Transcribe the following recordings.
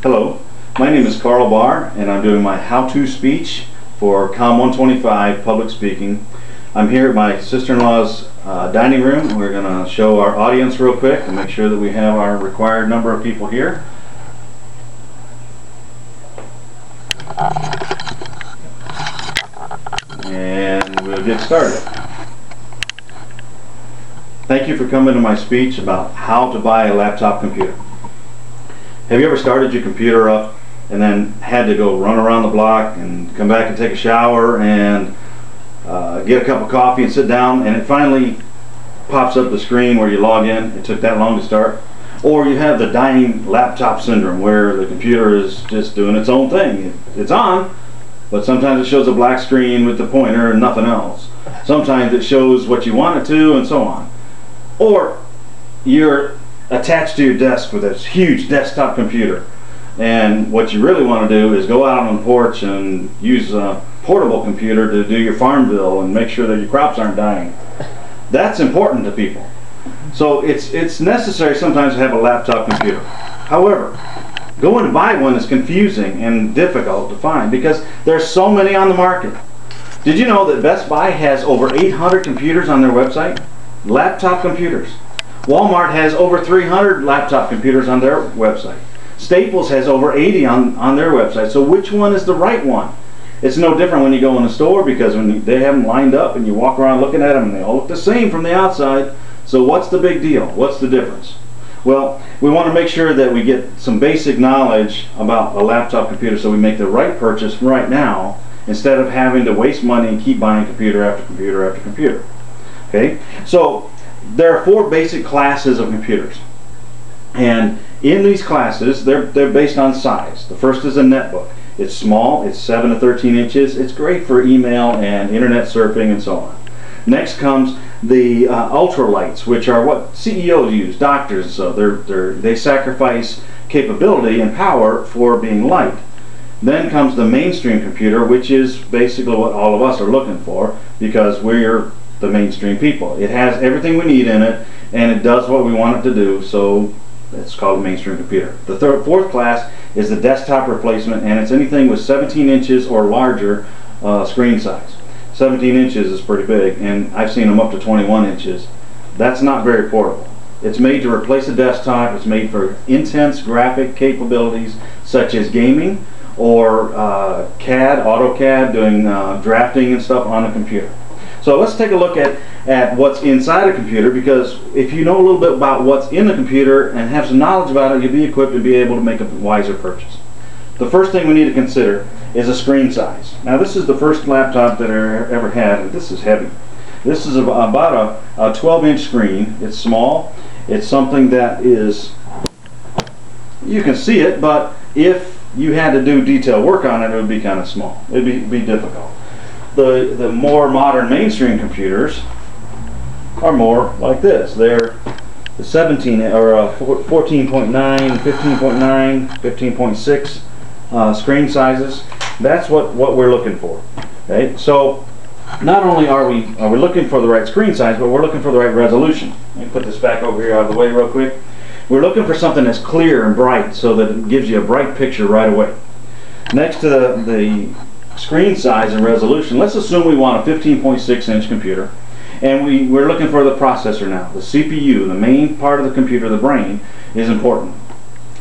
Hello, my name is Carl Barr, and I'm doing my how-to speech for COM 125 public speaking. I'm here at my sister-in-law's dining room. We're going to show our audience real quick and make sure that we have our required number of people here. And we'll get started. Thank you for coming to my speech about how to buy a laptop computer. Have you ever started your computer up and then had to go run around the block and come back and take a shower and get a cup of coffee and sit down, and it finally pops up the screen where you log in? It took that long to start. Or you have the dying laptop syndrome where the computer is just doing its own thing. It's on, but sometimes it shows a black screen with the pointer and nothing else. Sometimes it shows what you want it to, and so on. Or you're attached to your desk with this huge desktop computer, and what you really want to do is go out on the porch and use a portable computer to do your farm bill and make sure that your crops aren't dying. That's important to people. So it's necessary sometimes to have a laptop computer. However, going to buy one is confusing and difficult to find because there's so many on the market. Did you know that Best Buy has over 800 computers on their website? Laptop computers. Walmart has over 300 laptop computers on their website. Staples has over 80 on their website. So which one is the right one? It's no different when you go in the store, because when they have them lined up and you walk around looking at them and they all look the same from the outside. So what's the big deal? What's the difference? Well, we want to make sure that we get some basic knowledge about a laptop computer so we make the right purchase right now instead of having to waste money and keep buying computer after computer after computer. Okay? So there are 4 basic classes of computers, and in these classes they're based on size. The first is a netbook. It's small, it's 7 to 13 inches. It's great for email and internet surfing and so on. Next comes the ultralights, which are what CEOs use, doctors. So they sacrifice capability and power for being light. Then comes the mainstream computer, which is basically what all of us are looking for because we're the mainstream people. It has everything we need in it, and it does what we want it to do, so it's called a mainstream computer. The fourth class is the desktop replacement, and it's anything with 17 inches or larger screen size. 17 inches is pretty big, and I've seen them up to 21 inches. That's not very portable. It's made to replace a desktop. It's made for intense graphic capabilities such as gaming or CAD, AutoCAD, doing drafting and stuff on a computer. So let's take a look at what's inside a computer, because if you know a little bit about what's in the computer and have some knowledge about it, you'll be equipped to be able to make a wiser purchase. The first thing we need to consider is a screen size. Now, this is the first laptop that I ever had, and this is heavy. This is about a 12-inch screen. It's small. It's something that is, you can see it, but if you had to do detailed work on it, it would be kind of small. It would be difficult. The more modern mainstream computers are more like this. They're the 17 or 14.9, 15.9, 15.6 screen sizes. That's what we're looking for. Okay? So not only are we looking for the right screen size, but we're looking for the right resolution. Let me put this back over here out of the way real quick. We're looking for something that's clear and bright so that it gives you a bright picture right away. Next to the screen size and resolution, let's assume we want a 15.6 inch computer, and we're looking for the processor now. The CPU, the main part of the computer, the brain, is important,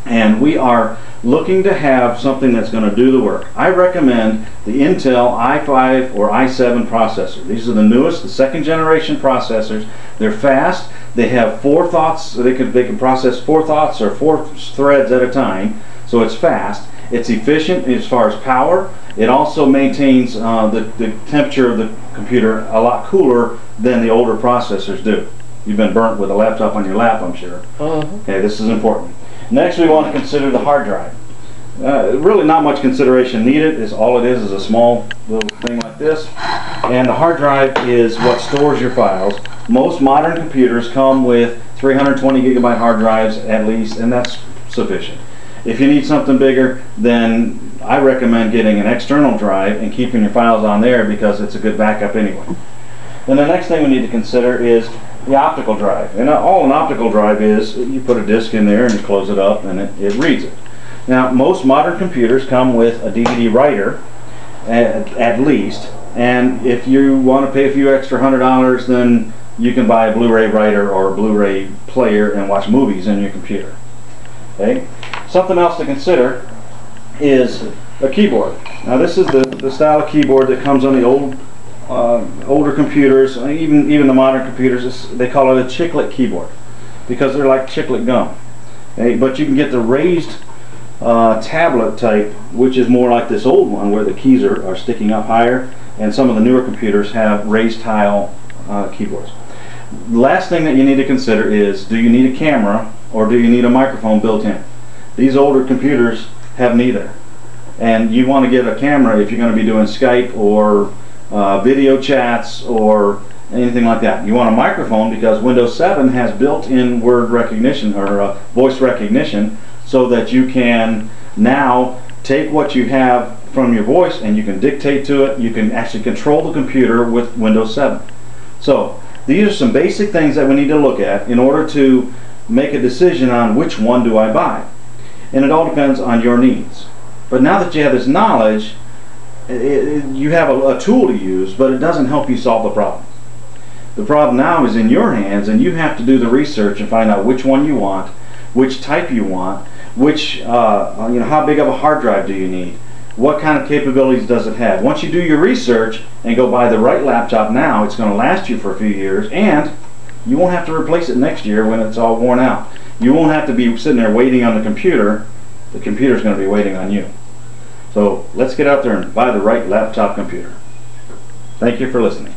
and we are looking to have something that's going to do the work. I recommend the Intel i5 or i7 processor. These are the newest, the 2nd generation processors. They're fast. They have 4 thoughts. So they can process 4 thoughts or 4 threads at a time, so it's fast. It's efficient as far as power. It also maintains the temperature of the computer a lot cooler than the older processors do. You've been burnt with a laptop on your lap, I'm sure. Okay, this is important. Next, we want to consider the hard drive. Really not much consideration needed. All it is a small little thing like this. And the hard drive is what stores your files. Most modern computers come with 320 gigabyte hard drives at least, and that's sufficient. If you need something bigger, then I recommend getting an external drive and keeping your files on there because it's a good backup anyway. Then the next thing we need to consider is the optical drive. And all an optical drive is, you put a disk in there and you close it up and it reads it. Now, most modern computers come with a DVD writer, at least, and if you want to pay a few extra $100, then you can buy a Blu-ray writer or a Blu-ray player and watch movies in your computer. Okay? Something else to consider is a keyboard. Now, this is the style of keyboard that comes on the older computers, even the modern computers. They call it a chiclet keyboard because they're like chiclet gum. Okay? But you can get the raised tablet type, which is more like this old one where the keys are sticking up higher, and some of the newer computers have raised tile keyboards. The last thing that you need to consider is, do you need a camera or do you need a microphone built in? These older computers have neither, and you want to get a camera if you're going to be doing Skype or video chats or anything like that. You want a microphone because Windows 7 has built-in word recognition or voice recognition, so that you can now take what you have from your voice and you can dictate to it. You can actually control the computer with Windows 7. So these are some basic things that we need to look at in order to make a decision on which one do I buy. And it all depends on your needs. But now that you have this knowledge, you have a tool to use, but it doesn't help you solve the problem. The problem now is in your hands, and you have to do the research and find out which one you want, which type you want, how big of a hard drive do you need, what kind of capabilities does it have. Once you do your research and go buy the right laptop now, it's going to last you for a few years, and you won't have to replace it next year when it's all worn out. You won't have to be sitting there waiting on the computer. The computer's going to be waiting on you. So let's get out there and buy the right laptop computer. Thank you for listening.